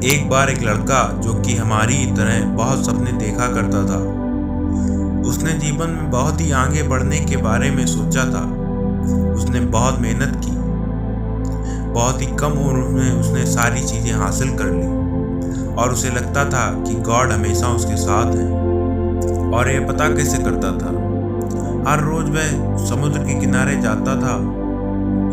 एक बार एक लड़का जो कि हमारी तरह बहुत सपने देखा करता था, उसने जीवन में बहुत ही आगे बढ़ने के बारे में सोचा था। उसने बहुत मेहनत की, बहुत ही कम उम्र में उसने सारी चीज़ें हासिल कर ली और उसे लगता था कि गॉड हमेशा उसके साथ है। और ये पता कैसे करता था? हर रोज वह समुद्र के किनारे जाता था,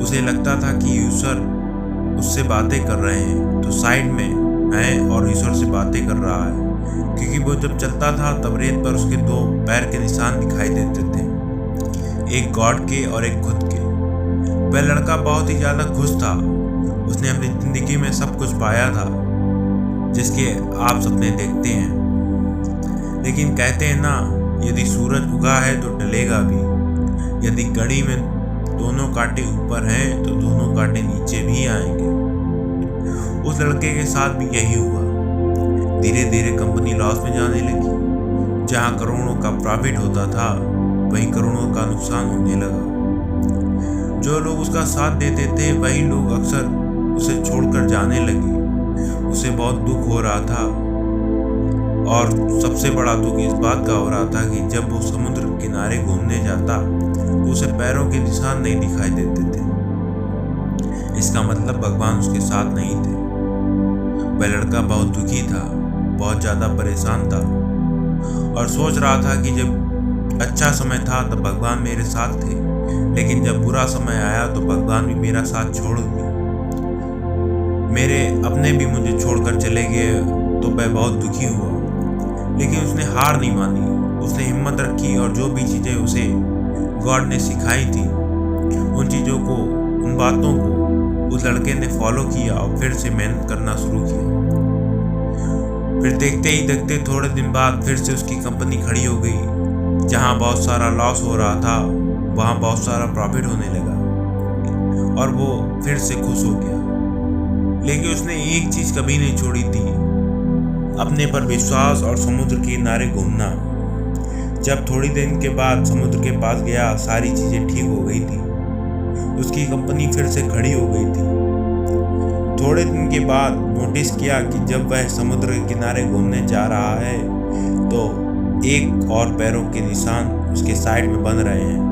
उसे लगता था कि ईश्वर उससे बातें कर रहे हैं, तो साइड में है और ईश्वर से बातें कर रहा है, क्योंकि वो जब चलता था तब रेत पर उसके दो पैर के निशान दिखाई देते थे, एक गॉड के और एक खुद के। वह लड़का बहुत ही ज़्यादा खुश था। उसने अपनी ज़िंदगी में सब कुछ पाया था जिसके आप सपने देखते हैं। लेकिन कहते हैं ना, यदि सूरज उगा है तो ढलेगा भी। यदि घड़ी में दोनों कांटे ऊपर हैं तो दोनों कांटे नीचे भी आएंगे। उस लड़के के साथ भी यही हुआ। धीरे धीरे कंपनी लॉस में जाने लगी। जहां करोड़ों का प्रॉफिट होता था वहीं करोड़ों का नुकसान होने लगा। जो लोग उसका साथ देते थे वही लोग अक्सर उसे छोड़कर जाने लगे। उसे बहुत दुख हो रहा था और सबसे बड़ा दुख इस बात का हो रहा था कि जब वो समुद्र किनारे घूमने जाता तो उसे पैरों के निशान नहीं दिखाई देते थे। इसका मतलब भगवान उसके साथ नहीं थे। वह लड़का बहुत दुखी था, बहुत ज़्यादा परेशान था और सोच रहा था कि जब अच्छा समय था तब भगवान मेरे साथ थे, लेकिन जब बुरा समय आया तो भगवान भी मेरा साथ छोड़ दिया। मेरे अपने भी मुझे छोड़कर चले गए तो वह बहुत दुखी हुआ। लेकिन उसने हार नहीं मानी, उसने हिम्मत रखी और जो भी चीज़ें उसे गॉड ने सिखाई थी उन चीज़ों को, उन बातों को उस लड़के ने फॉलो किया और फिर से मेहनत करना शुरू किया। फिर देखते ही देखते थोड़े दिन बाद फिर से उसकी कंपनी खड़ी हो गई। जहां बहुत सारा लॉस हो रहा था वहां बहुत सारा प्रॉफिट होने लगा और वो फिर से खुश हो गया। लेकिन उसने एक चीज़ कभी नहीं छोड़ी थी, अपने पर विश्वास और समुद्र के किनारे घूमना। जब थोड़ी दिन के बाद समुद्र के पास गया, सारी चीज़ें ठीक हो गई थी। उसकी कंपनी फिर से खड़ी हो गई थी। थोड़े दिन के बाद नोटिस किया कि जब वह समुद्र के किनारे घूमने जा रहा है तो एक और पैरों के निशान उसके साइड में बन रहे हैं।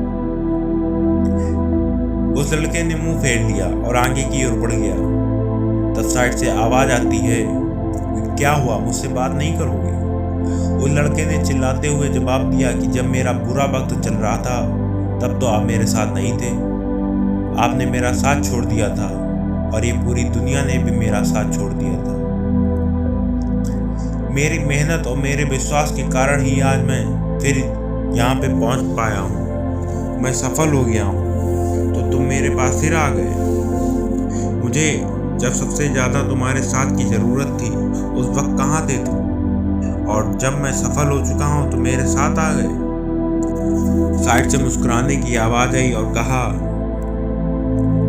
उस लड़के ने मुंह फेर लिया और आगे की ओर बढ़ गया। तब साइड से आवाज आती है, क्या हुआ, मुझसे बात नहीं करोगे? उस लड़के ने चिल्लाते हुए जवाब दिया कि जब मेरा बुरा वक्त चल रहा था तब तो आप मेरे साथ नहीं थे। आपने मेरा साथ छोड़ दिया था और ये पूरी दुनिया ने भी मेरा साथ छोड़ दिया था। मेरी मेहनत और मेरे विश्वास के कारण ही आज मैं फिर यहाँ पे पहुँच पाया हूँ। मैं सफल हो गया हूँ तो तुम मेरे पास फिर आ गए। मुझे जब सबसे ज़्यादा तुम्हारे साथ की ज़रूरत थी उस वक्त कहाँ थे तुम? और जब मैं सफल हो चुका हूँ तो मेरे साथ आ गए। साइड से मुस्कुराने की आवाज़ आई और कहा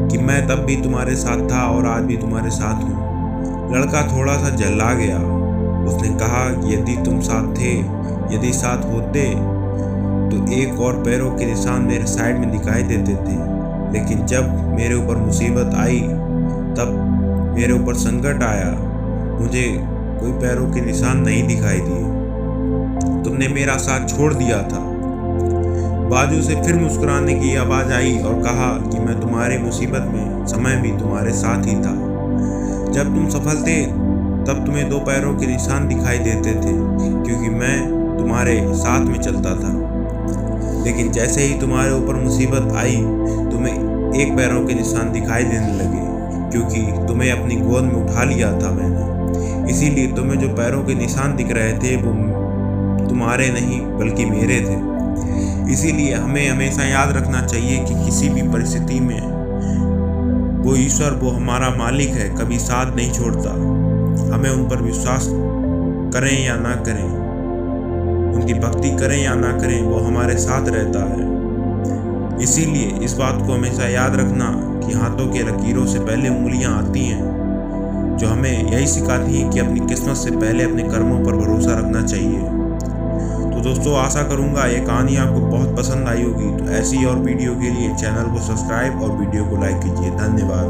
कि मैं तब भी तुम्हारे साथ था और आज भी तुम्हारे साथ हूँ। लड़का थोड़ा सा जल्ला गया। उसने कहा कि यदि तुम साथ थे, यदि साथ होते तो एक और पैरों के निशान मेरे साइड में दिखाई देते थे। लेकिन जब मेरे ऊपर मुसीबत आई, तब मेरे ऊपर संकट आया, मुझे कोई पैरों के निशान नहीं दिखाई दिए। तुमने मेरा साथ छोड़ दिया था। बाजू से फिर मुस्कुराने की आवाज़ आई और कहा कि मैं तुम्हारे मुसीबत में समय भी तुम्हारे साथ ही था। जब तुम सफल थे तब तुम्हें दो पैरों के निशान दिखाई देते थे, क्योंकि मैं तुम्हारे साथ में चलता था। लेकिन जैसे ही तुम्हारे ऊपर मुसीबत आई तुम्हें एक पैरों के निशान दिखाई देने लगे, क्योंकि तुम्हें अपनी गोद में उठा लिया था मैंने। इसीलिए तुम्हें जो पैरों के निशान दिख रहे थे वो तुम्हारे नहीं बल्कि मेरे थे। इसीलिए हमें हमेशा याद रखना चाहिए कि किसी भी परिस्थिति में वो ईश्वर, वो हमारा मालिक है, कभी साथ नहीं छोड़ता। हमें उन पर विश्वास करें या ना करें, उनकी भक्ति करें या ना करें, वो हमारे साथ रहता है। इसीलिए इस बात को हमेशा याद रखना कि हाथों के लकीरों से पहले उंगलियां आती हैं, जो हमें यही सिखाती हैं कि अपनी किस्मत से पहले अपने कर्मों पर भरोसा रखना चाहिए। तो दोस्तों, आशा करूंगा ये कहानी आपको बहुत पसंद आई होगी। तो ऐसी और वीडियो के लिए चैनल को सब्सक्राइब और वीडियो को लाइक कीजिए। धन्यवाद।